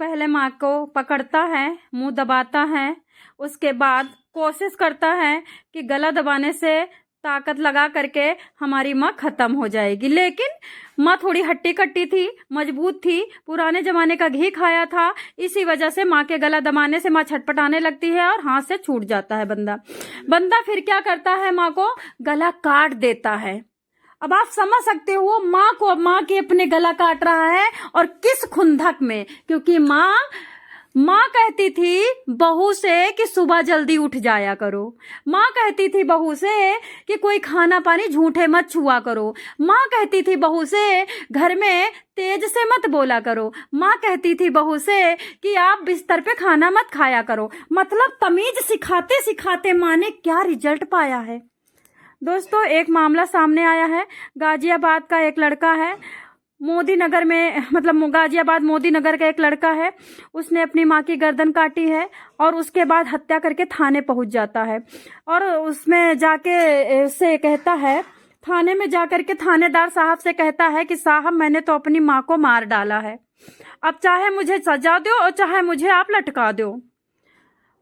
पहले माँ को पकड़ता है, मुंह दबाता है, उसके बाद कोशिश करता है कि गला दबाने से ताकत लगा करके हमारी माँ खत्म हो जाएगी। लेकिन माँ थोड़ी हट्टी कट्टी थी, मजबूत थी, पुराने जमाने का घी खाया था, इसी वजह से माँ के गला दबाने से माँ छटपटाने लगती है और हाथ से छूट जाता है बंदा फिर क्या करता है, माँ को गला काट देता है। अब आप समझ सकते हो माँ के अपने गला काट रहा है, और किस खुंधक में, क्योंकि माँ कहती थी बहू से कि सुबह जल्दी उठ जाया करो। माँ कहती थी बहू से कि कोई खाना पानी झूठे मत छुआ करो। माँ कहती थी बहू से घर में तेज से मत बोला करो। माँ कहती थी बहू से कि आप बिस्तर पे खाना मत खाया करो। मतलब तमीज सिखाते सिखाते माँ ने क्या रिजल्ट पाया है। दोस्तों, एक मामला सामने आया है। गाजियाबाद का एक लड़का है, मोदी नगर में, मतलब गाजियाबाद मोदी नगर का एक लड़का है। उसने अपनी माँ की गर्दन काटी है और उसके बाद हत्या करके थाने पहुंच जाता है, और उसमें जाके से कहता है, थाने में जाकर के थानेदार साहब से कहता है कि साहब, मैंने तो अपनी माँ को मार डाला है, अब चाहे मुझे सजा दो और चाहे मुझे आप लटका दो।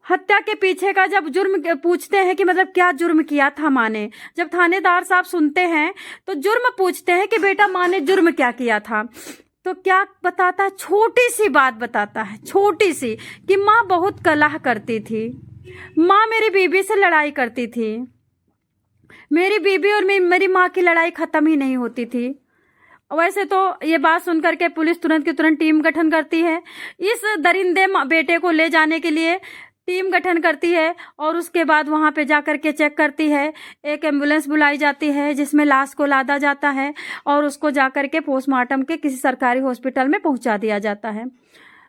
हत्या के पीछे का जब जुर्म पूछते हैं कि मतलब क्या जुर्म किया था माँ ने, जब थानेदार साहब सुनते हैं तो जुर्म पूछते हैं कि बेटा माँ ने जुर्म क्या किया था, तो क्या बताता है, छोटी सी बात बताता है, छोटी सी, कि माँ बहुत कलह करती थी, माँ मेरी बीबी से लड़ाई करती थी, मेरी बीबी और मेरी माँ की लड़ाई खत्म ही नहीं होती थी। वैसे तो ये बात सुनकर के पुलिस तुरंत की तुरंत टीम गठन करती है, इस दरिंदे बेटे को ले जाने के लिए टीम गठन करती है, और उसके बाद वहां पे जाकर के चेक करती है। एक एम्बुलेंस बुलाई जाती है जिसमें लाश को लादा जाता है और उसको जाकर के पोस्टमार्टम के किसी सरकारी हॉस्पिटल में पहुंचा दिया जाता है।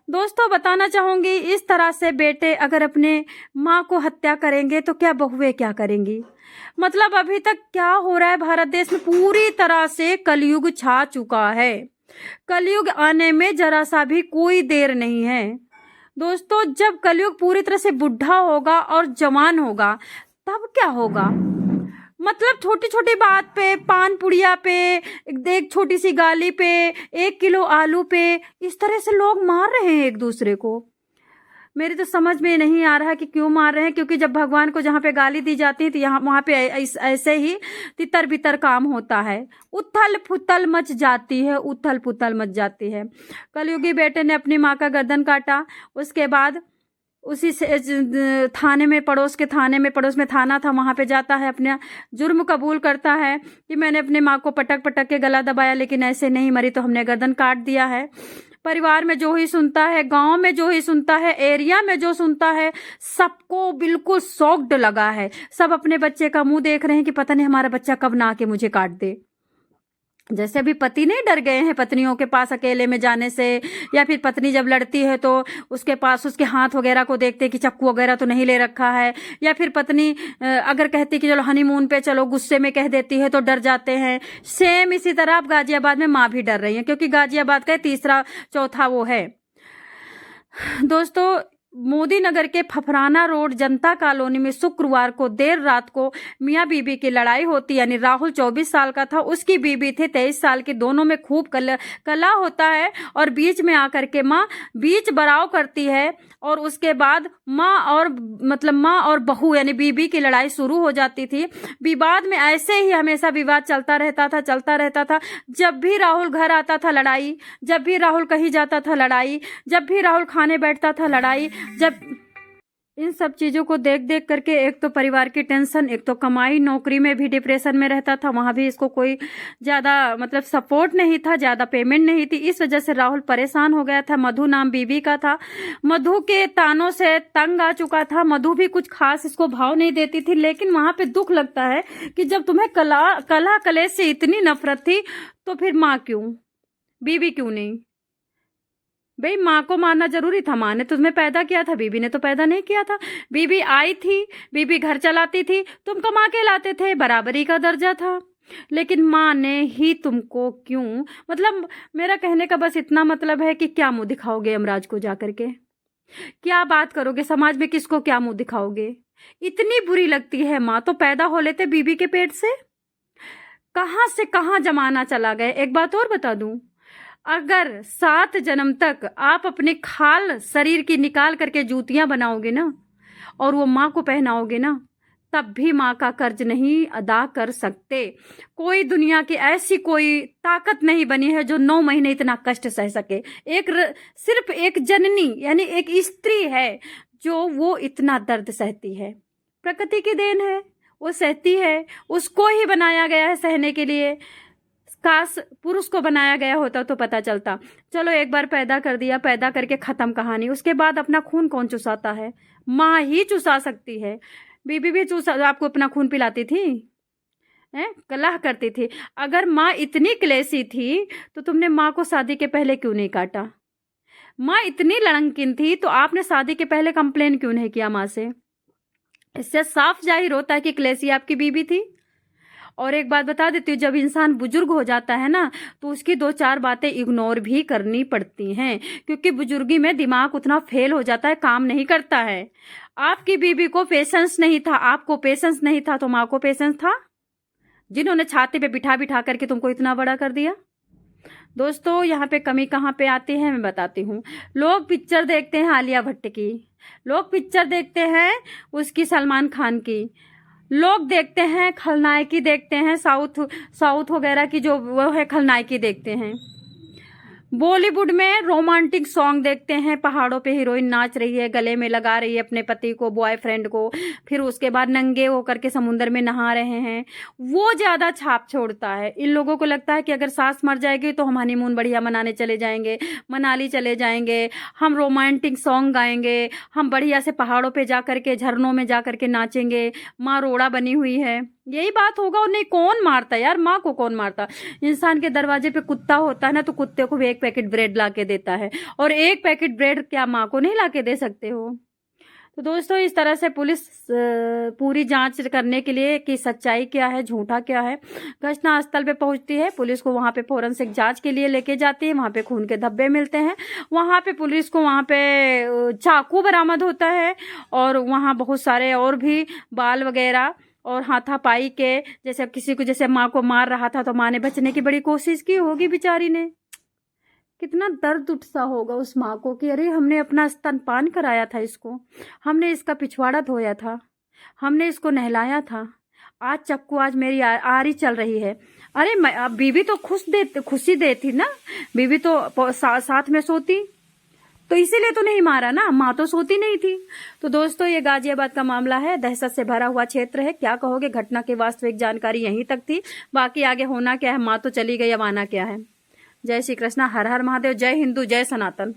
दोस्तों, बताना चाहूंगी, इस तरह से बेटे अगर अपने माँ को हत्या करेंगे तो क्या बहुएं क्या करेंगी। मतलब अभी तक क्या हो रहा है भारत देश में, पूरी तरह से कलयुग छा चुका है। कलयुग आने में जरा सा भी कोई देर नहीं है। दोस्तों, जब कलयुग पूरी तरह से बुढ़ा होगा और जवान होगा तब क्या होगा। मतलब छोटी छोटी बात पे, पान पुड़िया पे, एक छोटी सी गाली पे, 1 किलो आलू पे, इस तरह से लोग मार रहे हैं एक दूसरे को। मेरी तो समझ में नहीं आ रहा कि क्यों मार रहे हैं, क्योंकि जब भगवान को जहाँ पे गाली दी जाती है तो यहाँ वहां पे ऐसे ही तितर बितर काम होता है, उथल पुथल मच जाती है, उथल पुथल मच जाती है। कलयुगी बेटे ने अपनी माँ का गर्दन काटा, उसके बाद उसी से थाने में, पड़ोस में थाना था, वहां पे जाता है, अपना जुर्म कबूल करता है कि मैंने अपने माँ को पटक पटक के गला दबाया, लेकिन ऐसे नहीं मरी तो हमने गर्दन काट दिया है। परिवार में जो ही सुनता है, गांव में जो ही सुनता है, एरिया में जो सुनता है, सबको बिल्कुल शॉक्ड लगा है। सब अपने बच्चे का मुंह देख रहे हैं कि पता नहीं हमारा बच्चा कब ना आके मुझे काट दे। जैसे अभी पति नहीं डर गए हैं पत्नियों के पास अकेले में जाने से, या फिर पत्नी जब लड़ती है तो उसके पास उसके हाथ वगैरह को देखते कि चक्कू वगैरह तो नहीं ले रखा है, या फिर पत्नी अगर कहती कि चलो हनीमून पे चलो, गुस्से में कह देती है तो डर जाते हैं। सेम इसी तरह अब गाजियाबाद में माँ भी डर रही है, क्योंकि गाजियाबाद का तीसरा चौथा वो है। दोस्तों, मोदी नगर के फफराना रोड जनता कॉलोनी में शुक्रवार को देर रात को मियां बीबी की लड़ाई होती, यानी राहुल 24 साल का था, उसकी बीबी थे 23 साल की, दोनों में खूब कला होता है, और बीच में आकर के माँ बीच बराव करती है, और उसके बाद माँ और बहू यानी बीबी की लड़ाई शुरू हो जाती थी। विवाद में ऐसे ही हमेशा विवाद चलता रहता था। जब भी राहुल घर आता था लड़ाई, जब भी राहुल कहीं जाता था लड़ाई, जब भी राहुल खाने बैठता था लड़ाई। जब इन सब चीजों को देख देख करके एक तो परिवार की टेंशन, एक तो कमाई, नौकरी में भी डिप्रेशन में रहता था, वहां भी इसको कोई ज्यादा मतलब सपोर्ट नहीं था, ज्यादा पेमेंट नहीं थी, इस वजह से राहुल परेशान हो गया था। मधु नाम बीबी का था, मधु के तानों से तंग आ चुका था। मधु भी कुछ खास इसको भाव नहीं देती थी, लेकिन वहां पे दुख लगता है कि जब तुम्हें कलह कलेश से इतनी नफरत थी तो फिर माँ क्यों, बीबी क्यों नहीं। भाई, माँ को मारना जरूरी था, माँ ने तुम्हें पैदा किया था, बीबी ने तो पैदा नहीं किया था। बीबी आई थी, बीबी घर चलाती थी, तुम कमा के लाते थे, बराबरी का दर्जा था, लेकिन माँ ने ही तुमको क्यों। मतलब मेरा कहने का बस इतना मतलब है कि क्या मुंह दिखाओगे यमराज को जाकर के, क्या बात करोगे समाज में, किसको क्या मुंह दिखाओगे। इतनी बुरी लगती है माँ। तो पैदा हो लेते बीबी के पेट से, कहां से कहां जमाना चला गया। एक बात और बता दूं, अगर 7 जन्म तक आप अपने खाल शरीर की निकाल करके जूतियां बनाओगे ना और वो माँ को पहनाओगे ना, तब भी माँ का कर्ज नहीं अदा कर सकते। कोई दुनिया की ऐसी कोई ताकत नहीं बनी है जो 9 महीने इतना कष्ट सह सके। सिर्फ एक जननी यानी एक स्त्री है जो वो इतना दर्द सहती है। प्रकृति की देन है, वो सहती है, उसको ही बनाया गया है सहने के लिए। काश पुरुष को बनाया गया होता तो पता चलता। चलो एक बार पैदा कर दिया, पैदा करके खत्म कहानी। उसके बाद अपना खून कौन चुसाता है? माँ ही चुसा सकती है। बीबी भी चुसा आपको अपना खून पिलाती थी, कलह करती थी। अगर माँ इतनी क्लेशी थी तो तुमने माँ को शादी के पहले क्यों नहीं काटा? माँ इतनी लड़ंकिन थी तो आपने शादी के पहले कंप्लेन क्यों नहीं किया माँ से? इससे साफ जाहिर होता है कि क्लेशी आपकी बीबी थी। और एक बात बता देती हूँ, जब इंसान बुजुर्ग हो जाता है ना तो उसकी 2-4 बातें इग्नोर भी करनी पड़ती हैं, क्योंकि बुजुर्गी में दिमाग उतना फेल हो जाता है, काम नहीं करता है। आपकी बीबी को पेशेंस नहीं था, आपको पेशेंस नहीं था, तो माँ को पेशेंस था, जिन्होंने छाती पे बिठा बिठा करके तुमको इतना बड़ा कर दिया। दोस्तों यहाँ पे कमी कहाँ पे आती है मैं बताती हूँ। लोग पिक्चर देखते हैं आलिया भट्ट की, लोग पिक्चर देखते हैं उसकी सलमान खान की, लोग देखते हैं खलनायकी, देखते हैं साउथ वगैरह की जो वो है खलनायकी देखते हैं। बॉलीवुड में रोमांटिक सॉन्ग देखते हैं, पहाड़ों पे हीरोइन नाच रही है, गले में लगा रही है अपने पति को, बॉयफ्रेंड को, फिर उसके बाद नंगे होकर के समुद्र में नहा रहे हैं। वो ज्यादा छाप छोड़ता है। इन लोगों को लगता है कि अगर सास मर जाएगी तो हम हनीमून बढ़िया मनाने चले जाएंगे, मनाली चले जाएंगे, हम रोमांटिक सॉन्ग गाएंगे, हम बढ़िया से पहाड़ों पे जा करके, झरनों में जा करके नाचेंगे, माँ रोड़ा बनी हुई है। यही बात होगा। उन्हें कौन मारता यार? माँ को कौन मारता? इंसान के दरवाजे पे कुत्ता होता है ना, तो कुत्ते को भी 1 पैकेट ब्रेड ला के देता है, और 1 पैकेट ब्रेड क्या माँ को नहीं ला के दे सकते हो? तो दोस्तों इस तरह से पुलिस पूरी जांच करने के लिए कि सच्चाई क्या है, झूठा क्या है, घटना स्थल पे पहुंचती है। पुलिस को वहां पे फोरेंसिक जांच के लिए लेके जाती है। वहां पे खून के धब्बे मिलते हैं। वहां पे पुलिस को वहां पे चाकू बरामद होता है, और वहां बहुत सारे और भी बाल वगैरह और हाथापाई के, जैसे किसी को जैसे माँ को मार रहा था तो माँ ने बचने की बड़ी कोशिश की होगी बेचारी ने। कितना दर्द उठता होगा उस माँ को कि अरे हमने अपना स्तनपान कराया था, इसको हमने इसका पिछवाड़ा धोया था, हमने इसको नहलाया था, आज चक्कू आज मेरी आरी चल रही है। अरे बीवी तो खुशी देती ना, बीवी तो साथ में सोती, तो इसीलिए तो नहीं मारा ना, माँ तो सोती नहीं थी। तो दोस्तों ये गाजियाबाद का मामला है, दहशत से भरा हुआ क्षेत्र है। क्या कहोगे? घटना की वास्तविक जानकारी यहीं तक थी, बाकी आगे होना क्या है, माँ तो चली गई, अब आना क्या है। जय श्री कृष्णा, हर हर महादेव, जय हिंदू, जय सनातन।